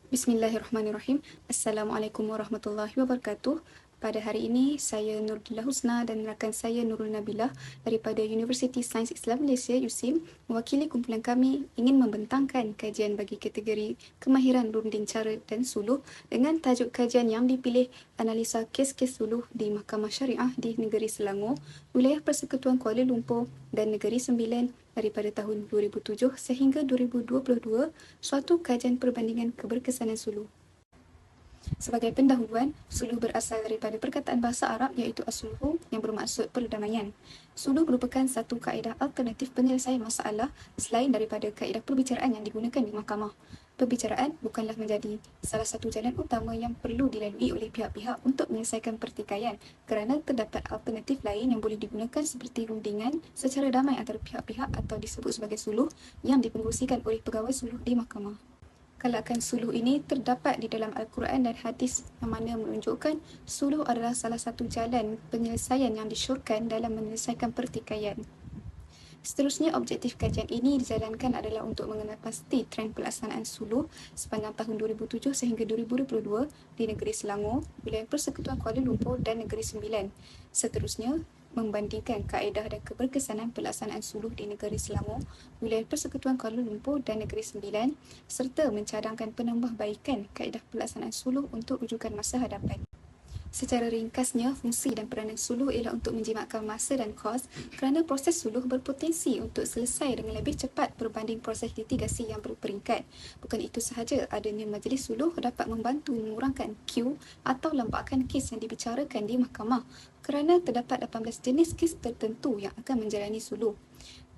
Bismillahirrahmanirrahim. Assalamualaikum warahmatullahi wabarakatuh. Pada hari ini, saya Nurdillah Husna dan rakan saya Nurul Nabilah daripada Universiti Sains Islam Malaysia USIM mewakili kumpulan kami ingin membentangkan kajian bagi kategori kemahiran runding cara dan suluh dengan tajuk kajian yang dipilih analisa kes-kes suluh di Mahkamah Syariah di Negeri Selangor, Wilayah Persekutuan Kuala Lumpur dan Negeri Sembilan daripada tahun 2007 sehingga 2022, suatu kajian perbandingan keberkesanan suluh. Sebagai pendahuluan, suluh berasal daripada perkataan bahasa Arab iaitu as-sulhu yang bermaksud perdamaian. Suluh merupakan satu kaedah alternatif penyelesaian masalah selain daripada kaedah perbicaraan yang digunakan di mahkamah. Perbicaraan bukanlah menjadi salah satu jalan utama yang perlu dilalui oleh pihak-pihak untuk menyelesaikan pertikaian kerana terdapat alternatif lain yang boleh digunakan seperti rundingan secara damai antara pihak-pihak atau disebut sebagai suluh yang dipengerusikan oleh pegawai suluh di mahkamah. Kelakan suluh ini terdapat di dalam Al-Quran dan hadis yang mana menunjukkan suluh adalah salah satu jalan penyelesaian yang disyorkan dalam menyelesaikan pertikaian. Seterusnya, objektif kajian ini dijalankan adalah untuk mengenal pasti trend pelaksanaan suluh sepanjang tahun 2007 sehingga 2022 di negeri Selangor, Wilayah Persekutuan Kuala Lumpur dan Negeri Sembilan. Seterusnya, membandingkan kaedah dan keberkesanan pelaksanaan suluh di negeri Selangor, Wilayah Persekutuan Kuala Lumpur dan Negeri Sembilan serta mencadangkan penambahbaikan kaedah pelaksanaan suluh untuk rujukan masa hadapan. Secara ringkasnya, fungsi dan peranan suluh ialah untuk menjimatkan masa dan kos kerana proses suluh berpotensi untuk selesai dengan lebih cepat berbanding proses litigasi yang berperingkat. Bukan itu sahaja, adanya majlis suluh dapat membantu mengurangkan queue atau lambakan kes yang dibicarakan di mahkamah kerana terdapat 18 jenis kes tertentu yang akan menjalani suluh.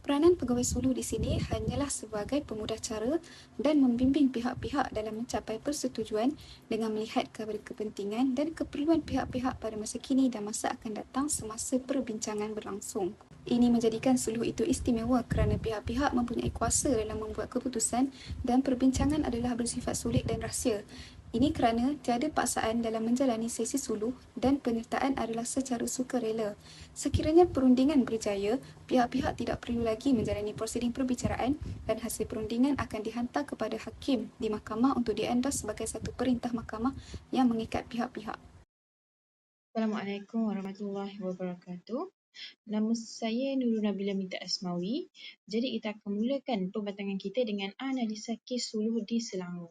Peranan pegawai suluh di sini hanyalah sebagai pemudah cara dan membimbing pihak-pihak dalam mencapai persetujuan dengan melihat kepada kepentingan dan keperluan pihak-pihak pada masa kini dan masa akan datang semasa perbincangan berlangsung. Ini menjadikan suluh itu istimewa kerana pihak-pihak mempunyai kuasa dalam membuat keputusan dan perbincangan adalah bersifat sulit dan rahsia. Ini kerana tiada paksaan dalam menjalani sesi suluh dan penyertaan adalah secara sukarela. Sekiranya perundingan berjaya, pihak-pihak tidak perlu lagi menjalani prosedur perbicaraan dan hasil perundingan akan dihantar kepada hakim di mahkamah untuk diendos sebagai satu perintah mahkamah yang mengikat pihak-pihak. Assalamualaikum warahmatullahi wabarakatuh. Nama saya Nurul Nabila Minta Asmawi. Jadi kita akan mulakan pembatangan kita dengan analisa kes suluh di Selangor.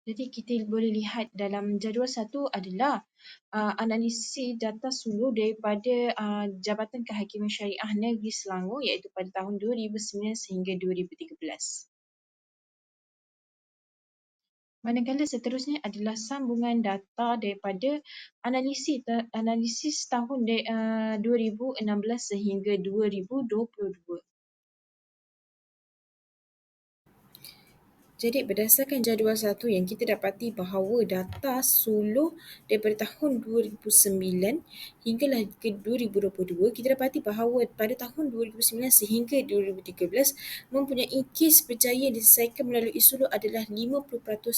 Jadi kita boleh lihat dalam jadual satu adalah analisis data suluh daripada Jabatan Kehakiman Syariah Negeri Selangor iaitu pada tahun 2009 sehingga 2013. Manakala seterusnya adalah sambungan data daripada analisis tahun 2016 sehingga 2022. Jadi berdasarkan jadual satu yang kita dapati bahawa data suluh daripada tahun 2009 hinggalah ke 2022, kita dapati bahawa pada tahun 2009 sehingga 2013 mempunyai kes berjaya diselesaikan melalui suluh adalah 50%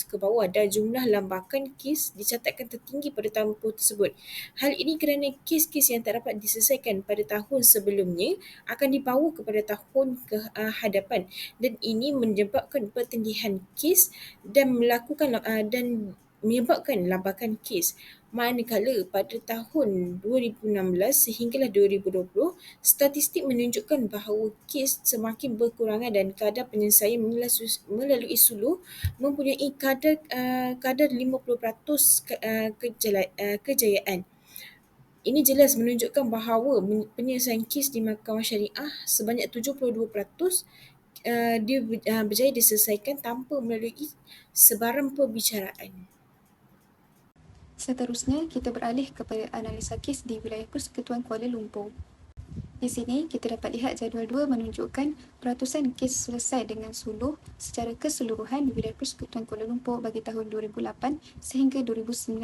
ke bawah dan jumlah lambakan kes dicatatkan tertinggi pada tempoh tersebut. Hal ini kerana kes-kes yang tak dapat diselesaikan pada tahun sebelumnya akan dibawa kepada tahun ke hadapan dan ini menyebabkan pertendihan kes dan menyebabkan lambakan kes. Manakala pada tahun 2016 sehinggalah 2020, statistik menunjukkan bahawa kes semakin berkurangan dan kadar penyelesaian melalui suluh mempunyai kadar 50% kejayaan. Ini jelas menunjukkan bahawa penyelesaian kes di Mahkamah Syariah sebanyak 72% dia berjaya diselesaikan tanpa melalui sebarang perbicaraan. Seterusnya, kita beralih kepada analisa kes di Wilayah Persekutuan Kuala Lumpur. Di sini, kita dapat lihat jadual 2 menunjukkan peratusan kes selesai dengan suluh secara keseluruhan di Wilayah Persekutuan Kuala Lumpur bagi tahun 2008 sehingga 2019.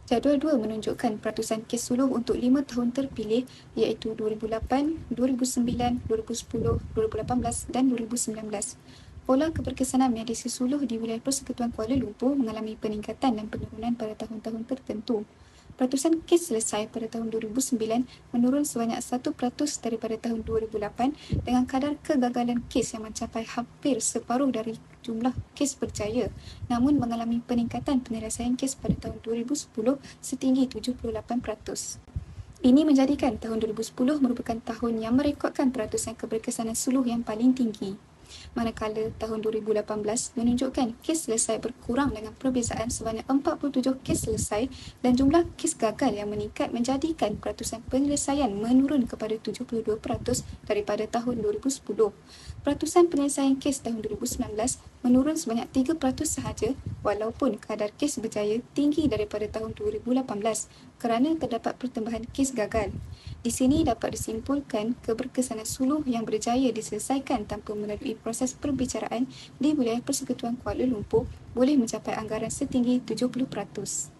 Jadual 2 menunjukkan peratusan kes suluh untuk 5 tahun terpilih iaitu 2008, 2009, 2010, 2018 dan 2019. Pola keberkesanan mediasi suluh di Wilayah Persekutuan Kuala Lumpur mengalami peningkatan dan penurunan pada tahun-tahun tertentu. Peratusan kes selesai pada tahun 2009 menurun sebanyak 1% daripada tahun 2008 dengan kadar kegagalan kes yang mencapai hampir separuh dari jumlah kes berjaya, namun mengalami peningkatan penyelesaian kes pada tahun 2010 setinggi 78%. Ini menjadikan tahun 2010 merupakan tahun yang merekodkan peratusan keberkesanan suluh yang paling tinggi. Manakala tahun 2018 menunjukkan kes selesai berkurang dengan perbezaan sebanyak 47 kes selesai dan jumlah kes gagal yang meningkat menjadikan peratusan penyelesaian menurun kepada 72% daripada tahun 2010. Peratusan penyelesaian kes tahun 2019 menurun sebanyak 3% sahaja walaupun kadar kes berjaya tinggi daripada tahun 2018 kerana terdapat pertambahan kes gagal. Di sini dapat disimpulkan keberkesanan suluh yang berjaya diselesaikan tanpa melalui proses perbicaraan di wilayah Persekutuan Kuala Lumpur boleh mencapai anggaran setinggi 70%.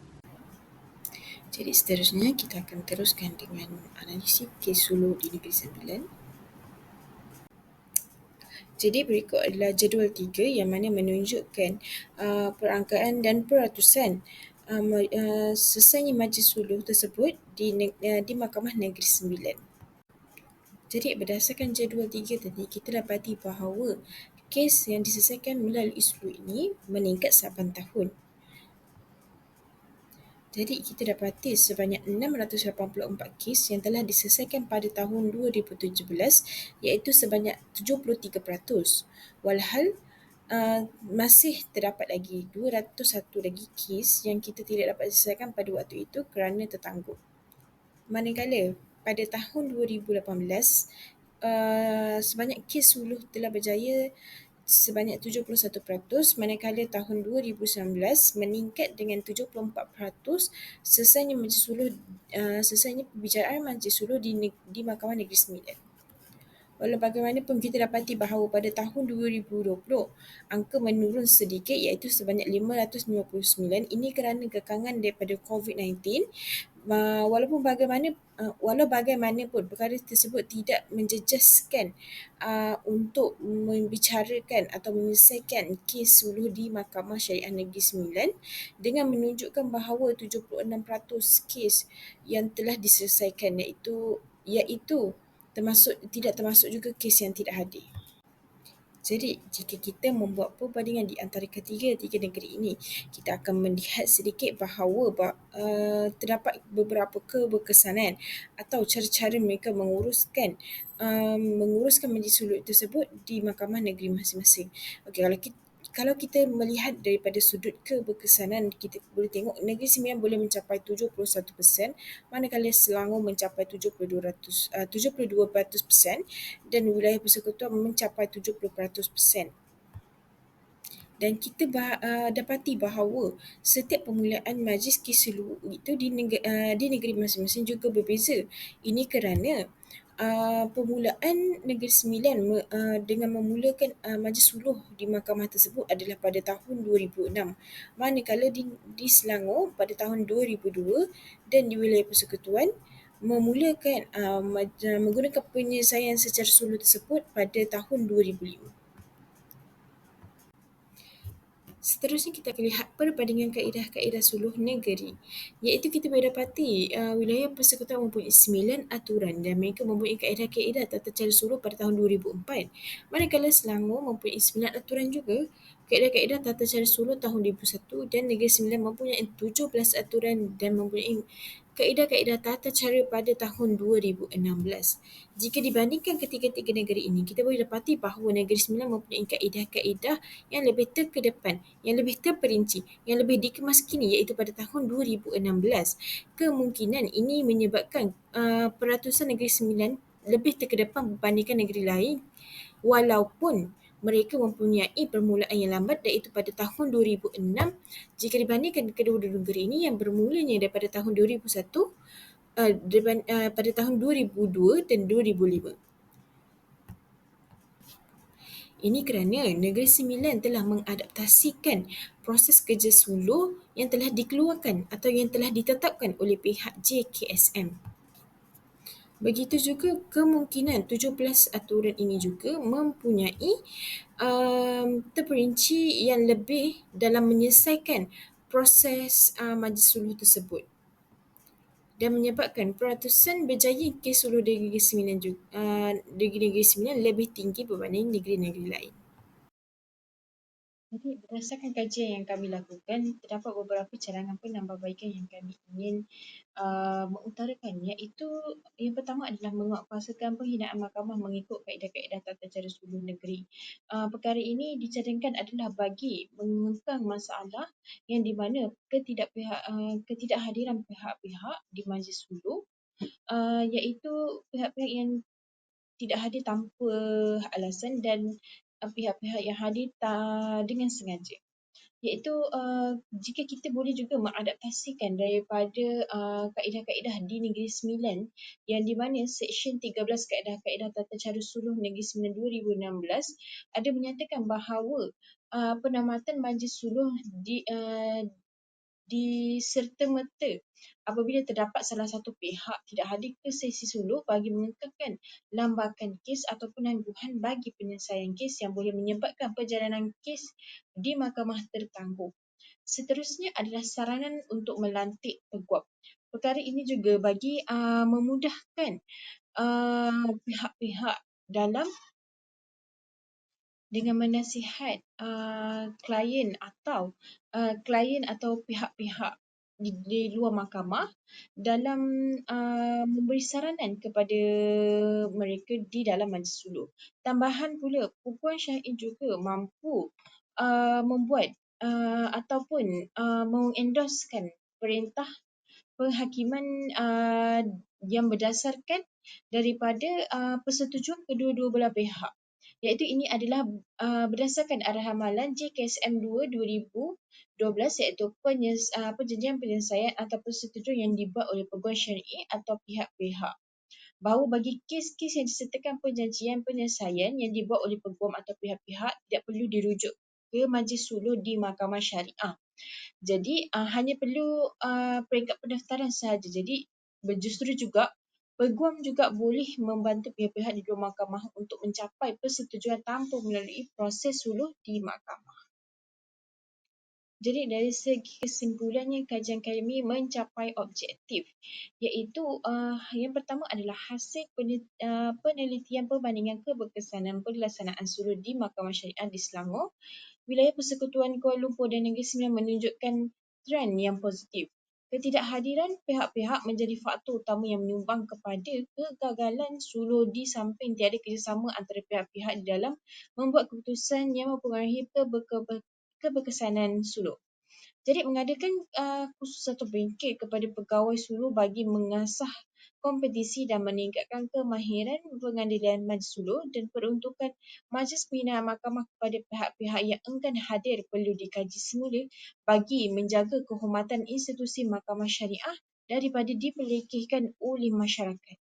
Jadi seterusnya kita akan teruskan dengan analisis kes suluh di Negeri Sembilan. Jadi berikut adalah jadual 3 yang mana menunjukkan perangkaan dan peratusan selesainya majlis suluh tersebut di Mahkamah Negeri Sembilan. Jadi berdasarkan jadual 3 tadi, kita dapati bahawa kes yang diselesaikan melalui suluh ini meningkat 8 tahun. Jadi kita dapati sebanyak 684 kes yang telah diselesaikan pada tahun 2017 iaitu sebanyak 73%. Walhal masih terdapat lagi 201 lagi kes yang kita tidak dapat selesaikan pada waktu itu kerana tertangguh. Manakala pada tahun 2018 sebanyak kes suluh telah berjaya sebanyak 71%, manakala tahun 2019 meningkat dengan 74% selesainya perbicaraan majlis suluh di Mahkamah Negeri Sembilan. Walau bagaimanapun kita dapati bahawa pada tahun 2020 angka menurun sedikit iaitu sebanyak 559. Ini kerana kekangan daripada COVID-19. Walau bagaimanapun perkara tersebut tidak menjejaskan untuk membicarakan atau menyelesaikan kes suluh di Mahkamah Syariah Negeri Sembilan dengan menunjukkan bahawa 76% kes yang telah diselesaikan iaitu tidak termasuk juga kes yang tidak hadir. Jadi, jika kita membuat perbandingan di antara ketiga negeri ini, kita akan melihat sedikit bahawa terdapat beberapa keberkesanan atau cara-cara mereka menguruskan majlis suluh tersebut di mahkamah negeri masing-masing. Okey, kalau kita melihat daripada sudut keberkesanan, kita boleh tengok Negeri Sembilan boleh mencapai 71%, manakala Selangor mencapai 72% dan wilayah persekutuan mencapai 70%. Dan kita dapati bahawa setiap permulaan majlis kes suluh itu di negeri masing-masing juga berbeza. Ini kerana permulaan Negeri Sembilan dengan memulakan majlis suluh di mahkamah tersebut adalah pada tahun 2006. Manakala di Selangor pada tahun 2002 dan di wilayah persekutuan memulakan menggunakan penyelesaian secara suluh tersebut pada tahun 2005. Seterusnya kita akan lihat perbandingan kaedah-kaedah suluh negeri, iaitu kita boleh dapati wilayah persekutuan mempunyai 9 aturan dan mereka mempunyai kaedah-kaedah tata cara suluh pada tahun 2004. Manakala Selangor mempunyai 9 aturan juga, kaedah-kaedah tata cara suluh tahun 2001 dan Negeri Sembilan mempunyai 17 aturan dan mempunyai kaedah-kaedah tata cara pada tahun 2016. Jika dibandingkan ketiga-tiga negeri ini, kita boleh dapati bahawa Negeri Sembilan mempunyai kaedah-kaedah yang lebih terkedepan, yang lebih terperinci, yang lebih dikemas kini iaitu pada tahun 2016. Kemungkinan ini menyebabkan peratusan Negeri Sembilan lebih terkedepan berbandingkan negeri lain walaupun mereka mempunyai permulaan yang lambat iaitu pada tahun 2006 jika dibandingkan kedua-dua negeri ini yang bermulanya daripada tahun 2001 pada tahun 2002 dan 2005. Ini kerana Negeri Sembilan telah mengadaptasikan proses kerja suluh yang telah dikeluarkan atau yang telah ditetapkan oleh pihak JKSM. Begitu juga kemungkinan 17 aturan ini juga mempunyai terperinci yang lebih dalam menyelesaikan proses majlis suluh tersebut. dan menyebabkan peratusan berjaya kes suluh di Negeri Sembilan Negeri Sembilan lebih tinggi berbanding negeri-negeri lain. Jadi berdasarkan kajian yang kami lakukan, terdapat beberapa cadangan penambahbaikan yang kami ingin mengutarakan, iaitu yang pertama adalah menguatkuasakan penghinaan mahkamah mengikut kaedah-kaedah tata cara suluh negeri. Perkara ini dicadangkan adalah bagi mengengkang masalah yang di mana ketidakhadiran pihak-pihak di majlis suluh, iaitu pihak-pihak yang tidak hadir tanpa alasan dan pihak-pihak yang hadir dengan sengaja. Iaitu jika kita boleh juga mengadaptasikan daripada kaedah-kaedah di Negeri Sembilan yang di mana Seksyen 13 Kaedah-Kaedah Tata Cara Suluh Negeri Sembilan 2016 ada menyatakan bahawa penamatan majlis suluh diserta-merta apabila terdapat salah satu pihak tidak hadir ke sesi suluh bagi mengekalkan lambakan kes atau penangguhan bagi penyelesaian kes yang boleh menyebabkan perjalanan kes di mahkamah tertangguh. Seterusnya adalah saranan untuk melantik peguam. Perkara ini juga bagi memudahkan pihak-pihak dalam dengan menasihat klien atau pihak-pihak di luar mahkamah dalam memberi saranan kepada mereka di dalam majlis suluh. Tambahan pula, Puguan Syahid juga mampu membuat ataupun mengendoskan perintah penghakiman yang berdasarkan daripada persetujuan kedua-dua belah pihak. Iaitu ini adalah berdasarkan arahan amalan JKSM 2 2012 iaitu perjanjian penyelesaian atau persetujuan yang dibuat oleh peguam syari'i atau pihak-pihak. Bahawa bagi kes-kes yang disertakan perjanjian penyelesaian yang dibuat oleh peguam atau pihak-pihak tidak perlu dirujuk ke majlis suluh di mahkamah syariah. Jadi hanya perlu peringkat pendaftaran sahaja. Jadi justru juga peguam juga boleh membantu pihak-pihak di luar mahkamah untuk mencapai persetujuan tanpa melalui proses suluh di mahkamah. Jadi dari segi kesimpulannya, kajian kami mencapai objektif, iaitu yang pertama adalah hasil penelitian perbandingan keberkesanan pelaksanaan suluh di Mahkamah Syariah di Selangor, wilayah Persekutuan Kuala Lumpur dan Negeri Sembilan menunjukkan trend yang positif. Ketidakhadiran pihak-pihak menjadi faktor utama yang menyumbang kepada kegagalan suluh di samping tiada kerjasama antara pihak-pihak di dalam membuat keputusan yang mempengaruhi keberkesanan suluh. Jadi mengadakan kursus atau bengkel kepada pegawai suluh bagi mengasah kompetisi dan meningkatkan kemahiran pengadilan majlis suluh dan peruntukan majlis pembinaan mahkamah kepada pihak-pihak yang enggan hadir perlu dikaji semula bagi menjaga kehormatan institusi mahkamah syariah daripada dipelekehkan oleh masyarakat.